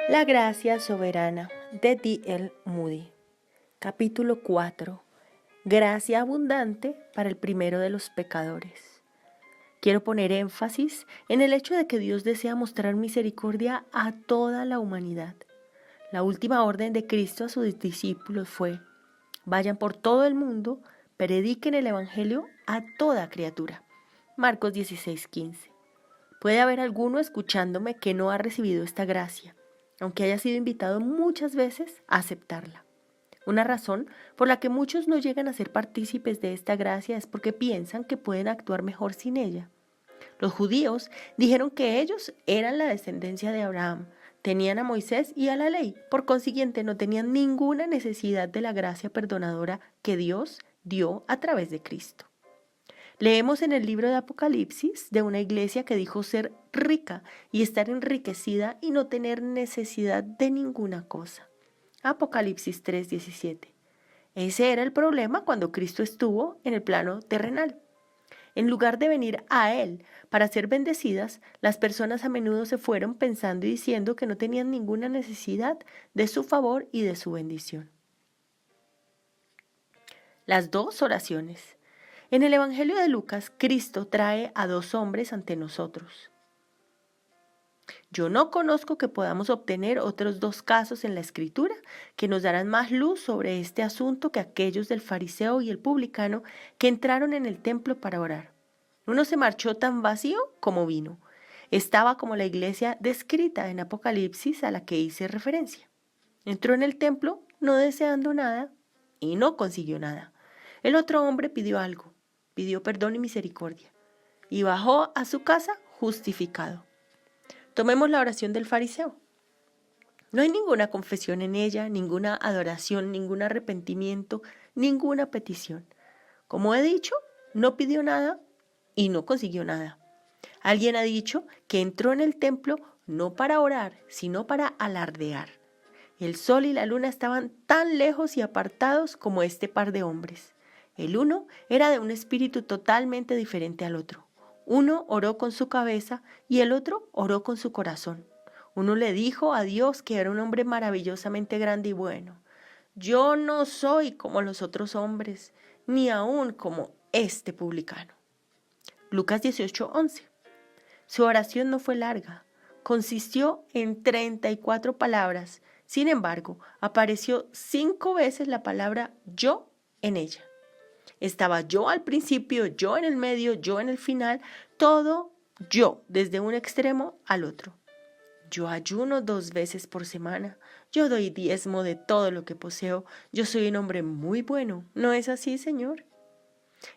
La gracia soberana de D.L. Moody. Capítulo 4. Gracia abundante para el primero de los pecadores. Quiero poner énfasis en el hecho de que Dios desea mostrar misericordia a toda la humanidad. La última orden de Cristo a sus discípulos fue: vayan por todo el mundo, prediquen el evangelio a toda criatura. Marcos 16:15. Puede haber alguno escuchándome que no ha recibido esta gracia, aunque haya sido invitado muchas veces a aceptarla. Una razón por la que muchos no llegan a ser partícipes de esta gracia es porque piensan que pueden actuar mejor sin ella. Los judíos dijeron que ellos eran la descendencia de Abraham, tenían a Moisés y a la ley, por consiguiente no tenían ninguna necesidad de la gracia perdonadora que Dios dio a través de Cristo. Leemos en el libro de Apocalipsis de una iglesia que dijo ser rica y estar enriquecida y no tener necesidad de ninguna cosa. Apocalipsis 3:17. Ese era el problema cuando Cristo estuvo en el plano terrenal. En lugar de venir a Él para ser bendecidas, las personas a menudo se fueron pensando y diciendo que no tenían ninguna necesidad de su favor y de su bendición. Las dos oraciones. En el Evangelio de Lucas, Cristo trae a dos hombres ante nosotros. Yo no conozco que podamos obtener otros dos casos en la Escritura que nos darán más luz sobre este asunto que aquellos del fariseo y el publicano que entraron en el templo para orar. Uno se marchó tan vacío como vino. Estaba como la iglesia descrita en Apocalipsis a la que hice referencia. Entró en el templo no deseando nada y no consiguió nada. El otro hombre pidió algo. Pidió perdón y misericordia, y bajó a su casa justificado. Tomemos la oración del fariseo. No hay ninguna confesión en ella, ninguna adoración, ningún arrepentimiento, ninguna petición. Como he dicho, no pidió nada y no consiguió nada. Alguien ha dicho que entró en el templo no para orar, sino para alardear. El sol y la luna estaban tan lejos y apartados como este par de hombres. El uno era de un espíritu totalmente diferente al otro. Uno oró con su cabeza y el otro oró con su corazón. Uno le dijo a Dios que era un hombre maravillosamente grande y bueno. Yo no soy como los otros hombres, ni aún como este publicano. Lucas 18:11. Su oración no fue larga. Consistió en 34 palabras. Sin embargo, apareció 5 veces la palabra yo en ella. Estaba yo al principio, yo en el medio, yo en el final, todo yo, desde un extremo al otro. Yo ayuno 2 veces por semana, yo doy diezmo de todo lo que poseo, yo soy un hombre muy bueno, ¿no es así, Señor?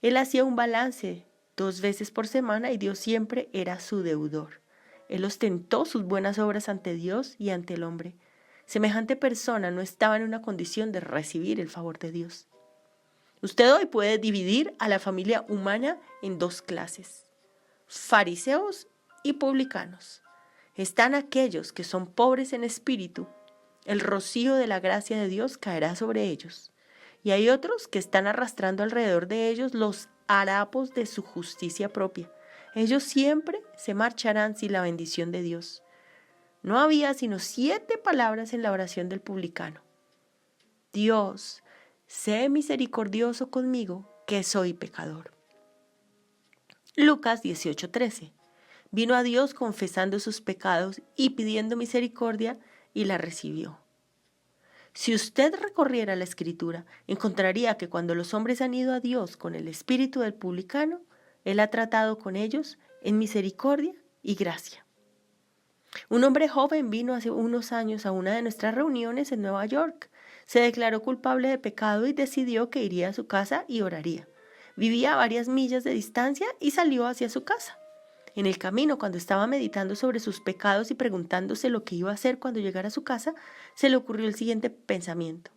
Él hacía un balance 2 veces por semana y Dios siempre era su deudor. Él ostentó sus buenas obras ante Dios y ante el hombre. Semejante persona no estaba en una condición de recibir el favor de Dios. Usted hoy puede dividir a la familia humana en 2 clases: fariseos y publicanos. Están aquellos que son pobres en espíritu. El rocío de la gracia de Dios caerá sobre ellos. Y hay otros que están arrastrando alrededor de ellos los harapos de su justicia propia. Ellos siempre se marcharán sin la bendición de Dios. No había sino 7 palabras en la oración del publicano. Dios, sé misericordioso conmigo, que soy pecador. Lucas 18:13. Vino a Dios confesando sus pecados y pidiendo misericordia, y la recibió. Si usted recorriera la Escritura, encontraría que cuando los hombres han ido a Dios con el espíritu del publicano, Él ha tratado con ellos en misericordia y gracia. Un hombre joven vino hace unos años a una de nuestras reuniones en Nueva York. Se declaró culpable de pecado y decidió que iría a su casa y oraría. Vivía a varias millas de distancia y salió hacia su casa. En el camino, cuando estaba meditando sobre sus pecados y preguntándose lo que iba a hacer cuando llegara a su casa, se le ocurrió el siguiente pensamiento: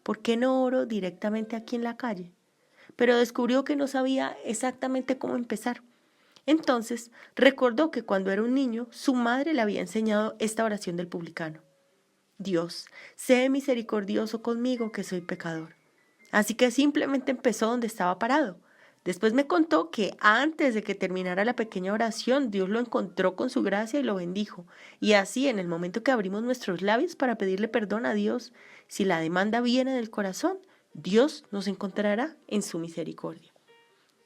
¿por qué no oro directamente aquí en la calle? Pero descubrió que no sabía exactamente cómo empezar. Entonces recordó que cuando era un niño, su madre le había enseñado esta oración del publicano: Dios, sé misericordioso conmigo, que soy pecador. Así que simplemente empezó donde estaba parado. Después me contó que antes de que terminara la pequeña oración, Dios lo encontró con su gracia y lo bendijo. Y así, en el momento que abrimos nuestros labios para pedirle perdón a Dios, si la demanda viene del corazón, Dios nos encontrará en su misericordia.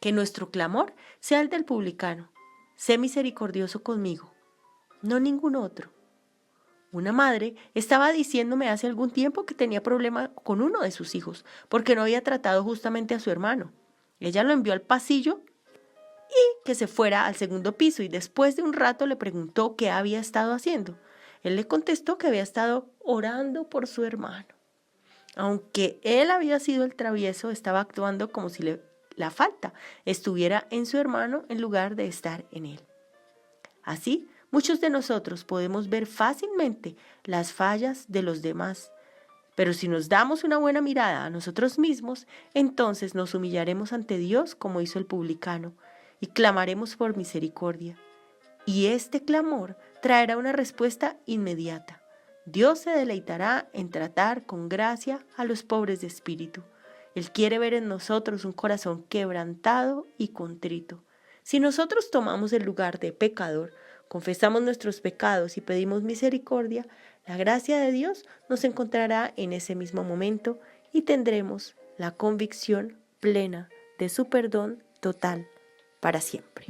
Que nuestro clamor sea el del publicano. Sé misericordioso conmigo, no ningún otro. Una madre estaba diciéndome hace algún tiempo que tenía problema con uno de sus hijos, porque no había tratado justamente a su hermano. Ella lo envió al pasillo y que se fuera al segundo piso, y después de un rato le preguntó qué había estado haciendo. Él le contestó que había estado orando por su hermano. Aunque él había sido el travieso, estaba actuando como si la falta estuviera en su hermano en lugar de estar en él. Así, muchos de nosotros podemos ver fácilmente las fallas de los demás, pero si nos damos una buena mirada a nosotros mismos, entonces nos humillaremos ante Dios como hizo el publicano y clamaremos por misericordia. Y este clamor traerá una respuesta inmediata. Dios se deleitará en tratar con gracia a los pobres de espíritu. Él quiere ver en nosotros un corazón quebrantado y contrito. Si nosotros tomamos el lugar de pecador, confesamos nuestros pecados y pedimos misericordia, la gracia de Dios nos encontrará en ese mismo momento y tendremos la convicción plena de su perdón total para siempre.